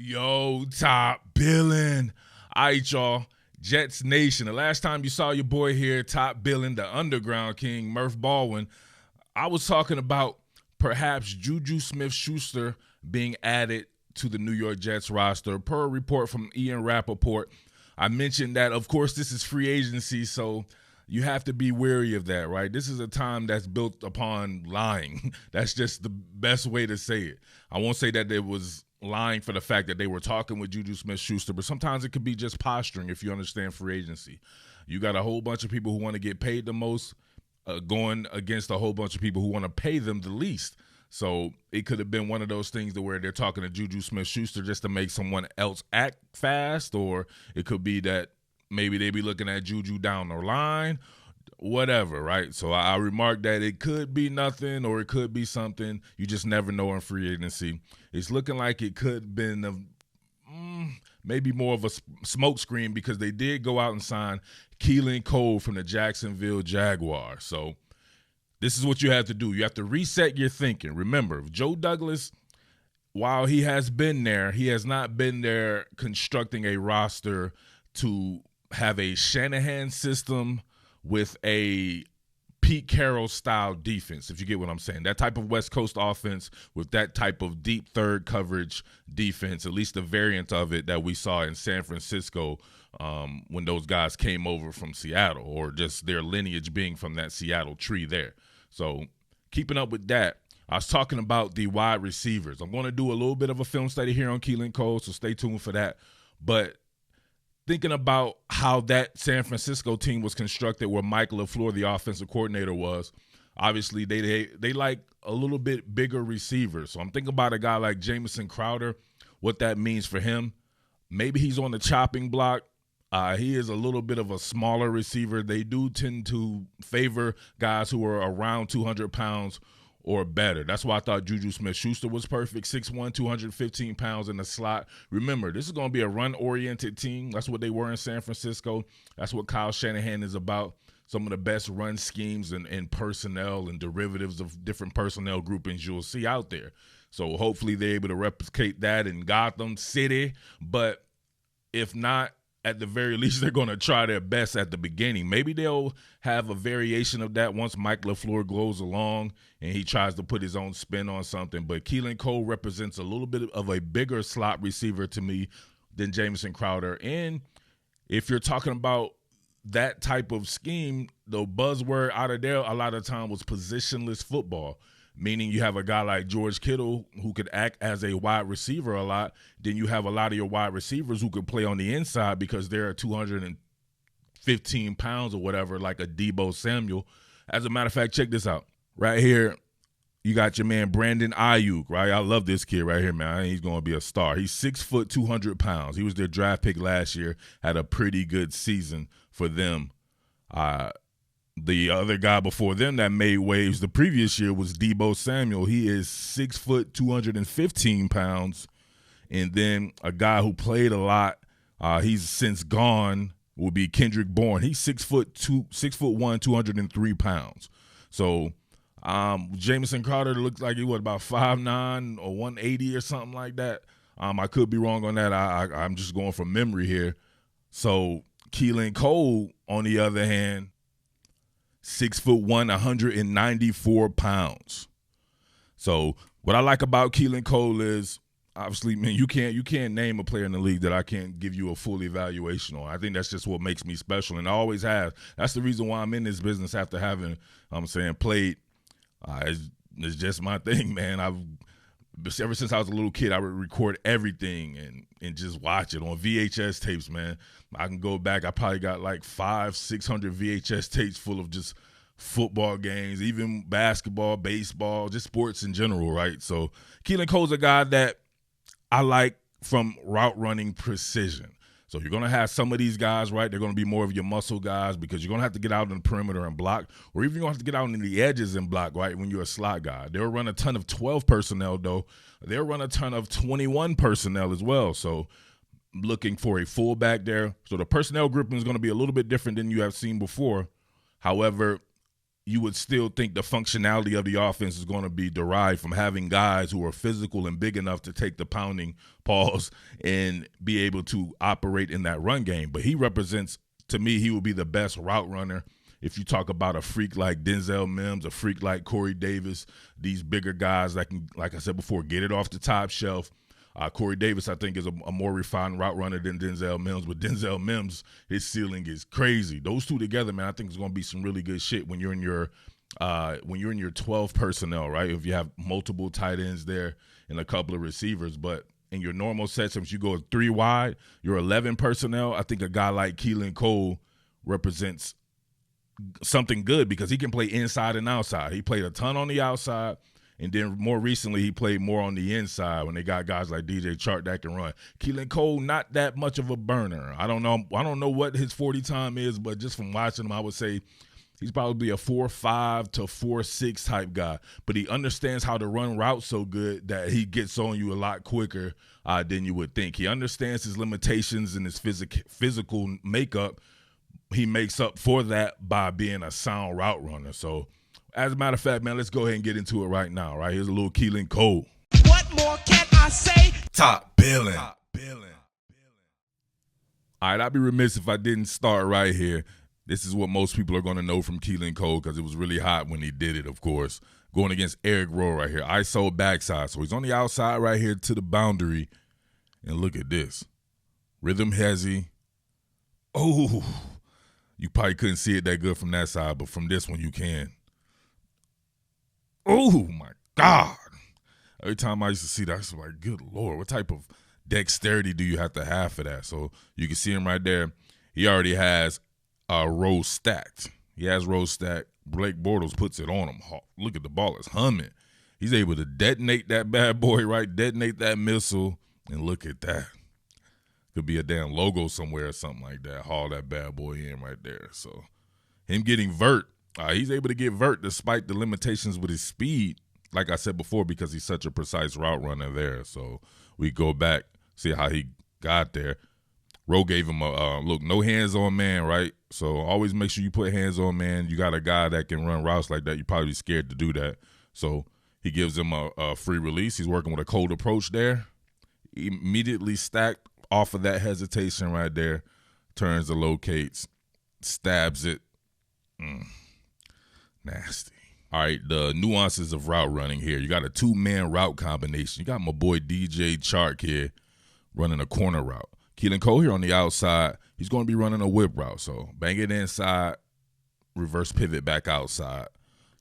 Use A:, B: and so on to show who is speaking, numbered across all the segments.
A: Yo, top Billin. All right, y'all. Jets Nation. The last time you saw your boy here, top Billin, the underground king, Murph Baldwin, I was talking about perhaps Juju Smith-Schuster being added to the New York Jets roster. Per a report from Ian Rappaport, I mentioned that, of course, this is free agency, so you have to be wary of that, right? This is a time that's built upon lying. That's just the best way to say it. I won't say that it was lying for the fact that they were talking with Juju Smith-Schuster, but sometimes it could be just posturing if you understand free agency. You got a whole bunch of people who want to get paid the most going against a whole bunch of people who want to pay them the least. So it could have been one of those things to where they're talking to Juju Smith-Schuster just to make someone else act fast, or it could be that maybe they be looking at Juju down the line, whatever, right? So I remarked that it could be nothing or it could be something. You just never know in free agency. It's looking like it could have been maybe more of a smoke screen because they did go out and sign Keelan Cole from the Jacksonville Jaguars. So this is what you have to do. You have to reset your thinking. Remember, Joe Douglas, while he has been there, he has not been there constructing a roster to have a Shanahan system with a Pete Carroll-style defense, if you get what I'm saying. That type of West Coast offense with that type of deep third coverage defense, at least the variant of it that we saw in San Francisco when those guys came over from Seattle, or just their lineage being from that Seattle tree there. So keeping up with that, I was talking about the wide receivers. I'm going to do a little bit of a film study here on Keelan Cole, so stay tuned for that. But thinking about how that San Francisco team was constructed, where Mike LaFleur, the offensive coordinator, was, obviously they like a little bit bigger receivers. So I'm thinking about a guy like Jamison Crowder, what that means for him. Maybe he's on the chopping block. He is a little bit of a smaller receiver. They do tend to favor guys who are around 200 pounds or better. That's why I thought Juju Smith-Schuster was perfect. 6'1", 215 pounds in the slot. Remember, this is going to be a run-oriented team. That's what they were in San Francisco. That's what Kyle Shanahan is about. Some of the best run schemes and personnel and derivatives of different personnel groupings you'll see out there. So hopefully they're able to replicate that in Gotham City. But if not, at the very least, they're going to try their best at the beginning. Maybe they'll have a variation of that once Mike LaFleur goes along and he tries to put his own spin on something. But Keelan Cole represents a little bit of a bigger slot receiver to me than Jamison Crowder. And if you're talking about that type of scheme, the buzzword out of there a lot of time was positionless football, meaning you have a guy like George Kittle who could act as a wide receiver a lot. Then you have a lot of your wide receivers who could play on the inside because they're 215 pounds or whatever, like a Deebo Samuel. As a matter of fact, check this out. Right here, you got your man Brandon Ayuk, right? I love this kid right here, man. I think he's going to be a star. He's 6 foot, 200 pounds. He was their draft pick last year, had a pretty good season for them. The other guy before them that made waves the previous year was Deebo Samuel. He is 6 foot, 215 pounds. And then a guy who played a lot, he's since gone, will be Kendrick Bourne. He's 6'1", 203 pounds. So Jamison Crowder looks like he was about 5'9" or 180 or something like that. I could be wrong on that. I'm just going from memory here. So Keelan Cole, on the other hand, 6'1", 194 pounds. So what I like about Keelan Cole is, obviously, man, you can't name a player in the league that I can't give you a full evaluation on. I think that's just what makes me special, and I always have. That's the reason why I'm in this business after having, played. It's just my thing, man. Ever since I was a little kid, I would record everything and just watch it on VHS tapes, man. I can go back. I probably got like 500-600 VHS tapes full of just football games, even basketball, baseball, just sports in general, right? So Keelan Cole's a guy that I like from route running precision. So you're going to have some of these guys, right? They're going to be more of your muscle guys because you're going to have to get out in the perimeter and block, or even you're going to have to get out in the edges and block, right, when you're a slot guy. They'll run a ton of 12 personnel, though. They'll run a ton of 21 personnel as well. So looking for a fullback there. So the personnel grouping is going to be a little bit different than you have seen before. However, you would still think the functionality of the offense is going to be derived from having guys who are physical and big enough to take the pounding pause and be able to operate in that run game. But he represents, to me, he would be the best route runner. If you talk about a freak like Denzel Mims, a freak like Corey Davis, these bigger guys that can, like I said before, get it off the top shelf. Corey Davis, I think, is a more refined route runner than Denzel Mims, but Denzel Mims, his ceiling is crazy. Those two together, man, I think it's going to be some really good shit when you're in your 12 personnel, right? If you have multiple tight ends there and a couple of receivers, but in your normal sets, if you go 3 wide, you're 11 personnel. I think a guy like Keelan Cole represents something good because he can play inside and outside. He played a ton on the outside. And then more recently, he played more on the inside when they got guys like DJ Chark that can run. Keelan Cole, not that much of a burner. I don't know what his 40 time is, but just from watching him, I would say he's probably a 4.5 to 4.6 type guy. But he understands how to run routes so good that he gets on you a lot quicker than you would think. He understands his limitations and his physical makeup. He makes up for that by being a sound route runner. So, as a matter of fact, man, let's go ahead and get into it right now, right? Here's a little Keelan Cole.
B: What more can I say?
A: Top Billin. All right, I'd be remiss if I didn't start right here. This is what most people are going to know from Keelan Cole because it was really hot when he did it, of course. Going against Eric Rowe right here. ISO backside. So he's on the outside right here to the boundary. And look at this. Rhythm hezzy. Oh, you probably couldn't see it that good from that side, but from this one you can. Oh, my God. Every time I used to see that, I was like, good Lord, what type of dexterity do you have to have for that? So you can see him right there. He already has rows stacked. He has rows stacked. Blake Bortles puts it on him. Look at the ball. It's humming. He's able to detonate that bad boy, right? Detonate that missile. And look at that. Could be a damn logo somewhere or something like that. Haul that bad boy in right there. So him getting vert. He's able to get vert despite the limitations with his speed, like I said before, because he's such a precise route runner there. So we go back, see how he got there. Rowe gave him a look, no hands-on man, right? So always make sure you put hands on man. You got a guy that can run routes like that. You're probably scared to do that. So he gives him a free release. He's working with a cold approach there. Immediately stacked off of that hesitation right there. Turns to locates, stabs it. Nasty. All right, the nuances of route running here. You got a 2-man route combination. You got my boy DJ Chark here running a corner route. Keelan Cole here on the outside. He's going to be running a whip route. So bang it inside, reverse pivot back outside.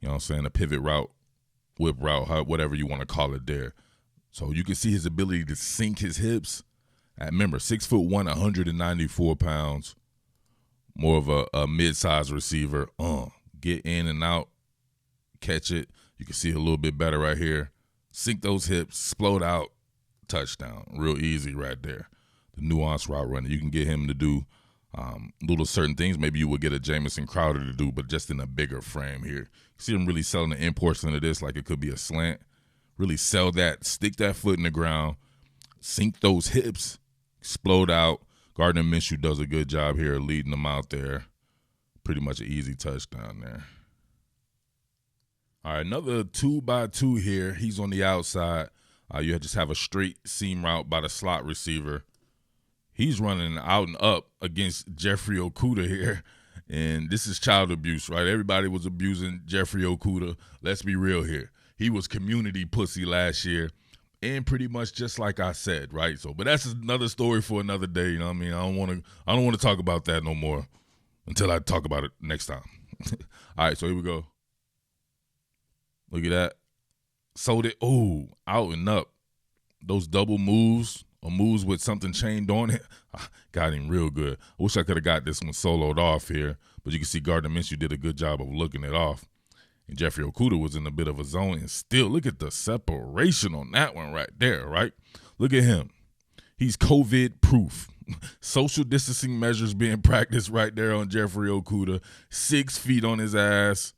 A: You know what I'm saying? A pivot route, whip route, whatever you want to call it there. So you can see his ability to sink his hips. Remember, 6'1", 194 pounds. More of a mid-sized receiver. Get in and out, catch it. You can see a little bit better right here. Sink those hips, explode out, touchdown. Real easy right there. The nuanced route runner. You can get him to do little certain things. Maybe you would get a Jamison Crowder to do, but just in a bigger frame here. You see him really selling the imports into this like it could be a slant. Really sell that, stick that foot in the ground, sink those hips, explode out. Gardner Minshew does a good job here leading them out there. Pretty much an easy touchdown there. All right, another 2x2 here. He's on the outside. You just have a straight seam route by the slot receiver. He's running out and up against Jeffrey Okudah here. And this is child abuse, right? Everybody was abusing Jeffrey Okudah. Let's be real here. He was community pussy last year. And pretty much just like I said, right? So, but that's another story for another day. You know what I mean? I don't want to talk about that no more until I talk about it next time. All right, so here we go. Look at that. Sold it. Oh, out and up. Those double moves or moves with something chained on it. Got him real good. I wish I could have got this one soloed off here, but you can see Gardner Minshew did a good job of looking it off. And Jeffrey Okudah was in a bit of a zone, and still look at the separation on that one right there, right? Look at him. He's COVID proof. Social distancing measures being practiced right there on Jeffrey Okudah. 6 feet on his ass.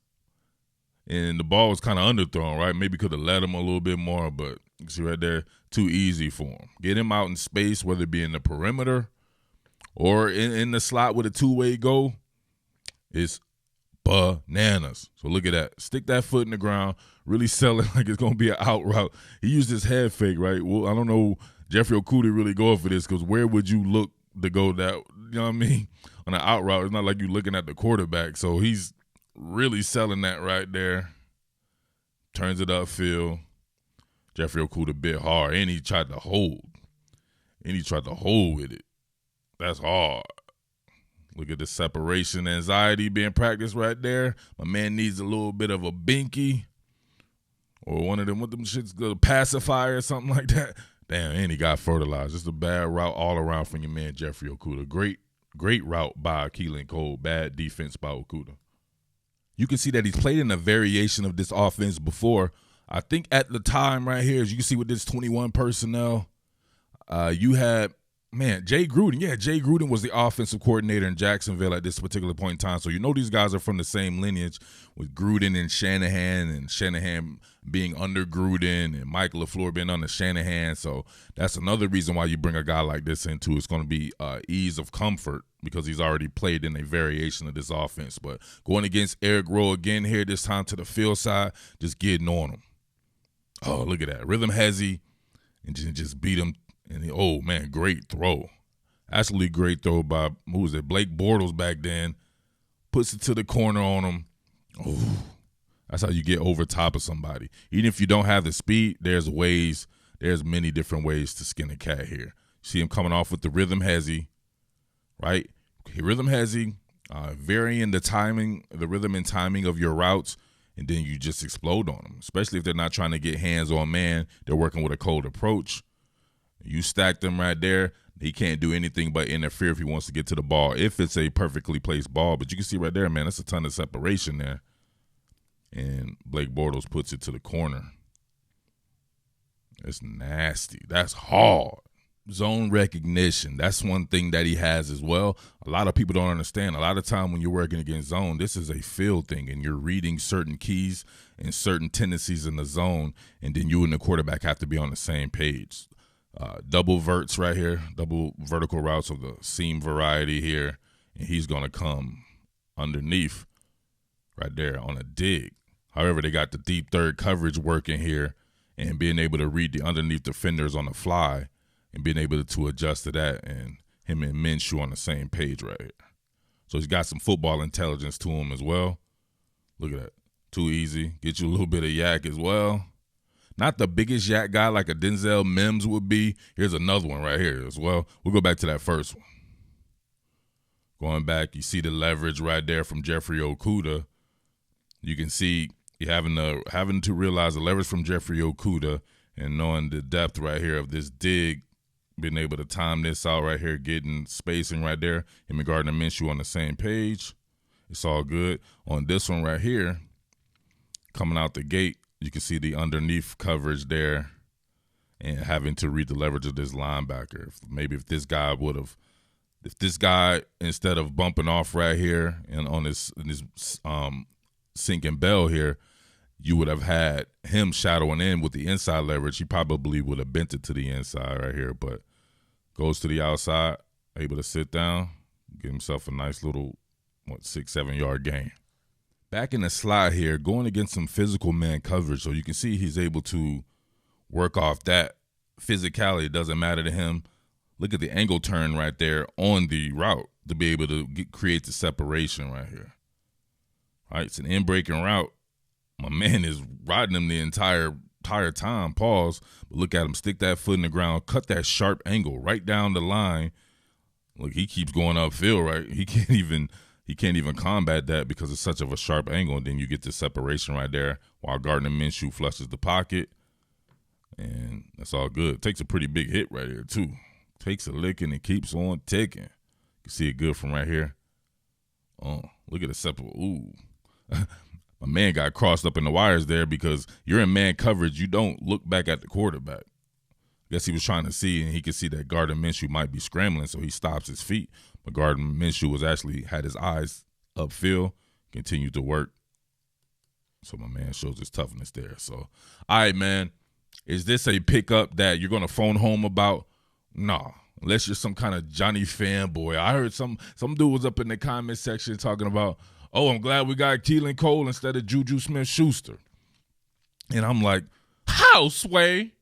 A: And the ball was kind of underthrown, right? Maybe could have let him a little bit more, but you see right there, too easy for him. Get him out in space, whether it be in the perimeter or in the slot with a two-way go, it's bananas. So look at that. Stick that foot in the ground, really sell it like it's going to be an out route. He used his head fake, right? Well, I don't know Jeffrey Okudah really going for this because where would you look to go that, you know what I mean, on an out route? It's not like you're looking at the quarterback. So he's really selling that right there. Turns it upfield. Jeffrey Okudah bit hard, and he tried to hold. With it. That's hard. Look at the separation anxiety being practiced right there. My man needs a little bit of a binky or one of them, what them shits, a pacifier or something like that. Damn, and he got fertilized. Just a bad route all around from your man Jeffrey Okudah. Great route by Keelan Cole. Bad defense by Okudah. You can see that he's played in a variation of this offense before. I think at the time right here, as you can see with this 21 personnel, you had, man, Jay Gruden. Yeah, Jay Gruden was the offensive coordinator in Jacksonville at this particular point in time. So you know these guys are from the same lineage with Gruden and Shanahan being under Gruden and Mike LaFleur being under Shanahan. So that's another reason why you bring a guy like this into. It's going to be ease of comfort because he's already played in a variation of this offense. But going against Eric Rowe again here, this time to the field side, just getting on him. Oh, look at that. Rhythm hezzy and just beat him. And oh, man, great throw. Absolutely great throw by, who was it, Blake Bortles back then. Puts it to the corner on him. Oh, that's how you get over top of somebody. Even if you don't have the speed, there's many different ways to skin a cat here. See him coming off with the rhythm hezzy, right? Rhythm hezzy, varying the rhythm and timing of your routes, and then you just explode on them, especially if they're not trying to get hands on man. They're working with a cold approach. You stack them right there. He can't do anything but interfere if he wants to get to the ball, if it's a perfectly placed ball. But you can see right there, man, that's a ton of separation there. And Blake Bortles puts it to the corner. It's nasty. That's hard. Zone recognition, that's one thing that he has as well. A lot of people don't understand. A lot of time when you're working against zone, this is a field thing, and you're reading certain keys and certain tendencies in the zone, and then you and the quarterback have to be on the same page. Double verts right here, double vertical routes of the seam variety here, and he's going to come underneath right there on a dig. However, they got the deep third coverage working here and being able to read the underneath defenders on the fly and being able to adjust to that, and him and Minshew on the same page right here. So he's got some football intelligence to him as well. Look at that. Too easy. Get you a little bit of yak as well. Not the biggest yak guy like a Denzel Mims would be. Here's another one right here as well. We'll go back to that first one. Going back, you see the leverage right there from Jeffrey Okudah. You can see you having to realize the leverage from Jeffrey Okudah and knowing the depth right here of this dig, being able to time this out right here, getting spacing right there. Him and Gardner Minshew on the same page. It's all good. On this one right here, coming out the gate, you can see the underneath coverage there and having to read the leverage of this linebacker. If this guy, instead of bumping off right here and on this sinking bell here, you would have had him shadowing in with the inside leverage. He probably would have bent it to the inside right here, but goes to the outside, able to sit down, get himself a nice little, 6-7 yard gain. Back in the slot here, going against some physical man coverage, so you can see he's able to work off that physicality. It doesn't matter to him. Look at the angle turn right there on the route to be able to create the separation right here. All right, it's an in-breaking route. My man is riding him the entire time, pause, but look at him, stick that foot in the ground, cut that sharp angle right down the line. Look, he keeps going upfield, right? He can't even combat that because it's such of a sharp angle, and then you get the separation right there while Gardner Minshew flushes the pocket, and that's all good. Takes a pretty big hit right here, too. Takes a licking and keeps on ticking. You can see it good from right here. Oh, look at the separation. Ooh. My man got crossed up in the wires there because you're in man coverage. You don't look back at the quarterback. I guess he was trying to see, and he could see that Gardner Minshew might be scrambling, so he stops his feet. But Gardner Minshew had his eyes upfield, continued to work. So my man shows his toughness there. So, all right, man, is this a pickup that you're going to phone home about? Nah, unless you're some kind of Johnny fanboy. I heard some dude was up in the comment section talking about, oh, I'm glad we got Keelan Cole instead of Juju Smith-Schuster. And I'm like, how, Sway?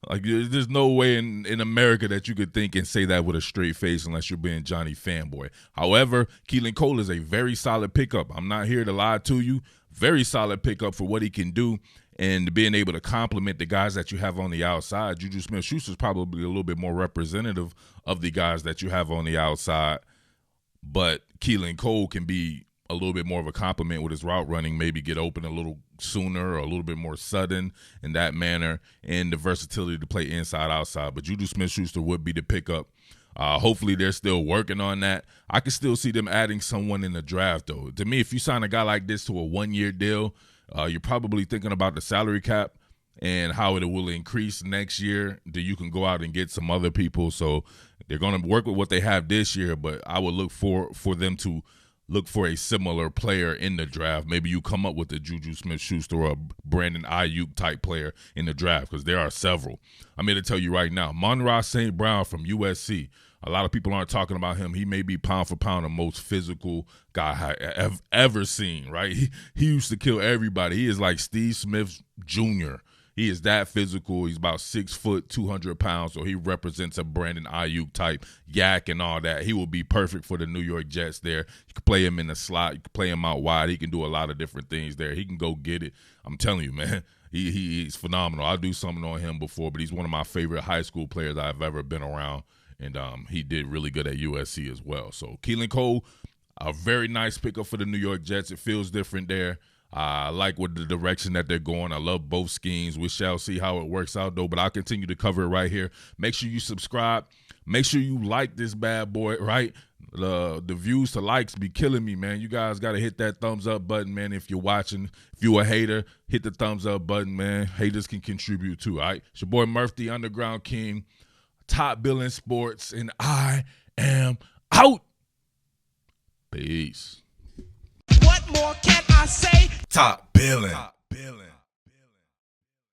A: Like, there's no way in America that you could think and say that with a straight face unless you're being Johnny fanboy. However, Keelan Cole is a very solid pickup. I'm not here to lie to you. Very solid pickup for what he can do and being able to complement the guys that you have on the outside. Juju Smith-Schuster is probably a little bit more representative of the guys that you have on the outside, but Keelan Cole can be a little bit more of a compliment with his route running, maybe get open a little sooner or a little bit more sudden in that manner, and the versatility to play inside, outside. But Juju Smith-Schuster would be the pickup. Hopefully they're still working on that. I can still see them adding someone in the draft, though. To me, if you sign a guy like this to a one-year deal, you're probably thinking about the salary cap and how it will increase next year. Then you can go out and get some other people. So they're going to work with what they have this year, but I would look for them to look for a similar player in the draft. Maybe you come up with a Juju Smith-Schuster or a Brandon Ayuk type player in the draft, because there are several. I'm here to tell you right now, Monroe St. Brown from USC. A lot of people aren't talking about him. He may be pound for pound the most physical guy I've ever seen, right? He used to kill everybody. He is like Steve Smith Jr. He is that physical. He's about 6 foot, 200 pounds, so he represents a Brandon Ayuk type yak and all that. He will be perfect for the New York Jets there. You can play him in the slot. You can play him out wide. He can do a lot of different things there. He can go get it. I'm telling you, man, he's phenomenal. I'll do something on him before, but he's one of my favorite high school players I've ever been around, and he did really good at USC as well. So Keelan Cole, a very nice pickup for the New York Jets. It feels different there. I like with the direction that they're going. I love both schemes. We shall see how it works out, though, but I'll continue to cover it right here. Make sure you subscribe. Make sure you like this bad boy, right? The views to likes be killing me, man. You guys got to hit that thumbs up button, man. If you're watching, if you're a hater, hit the thumbs up button, man. Haters can contribute too, all right? It's your boy Murph, the Underground King, top Billin Sports, and I am out. Peace.
B: What more can I say?
A: Top Billin.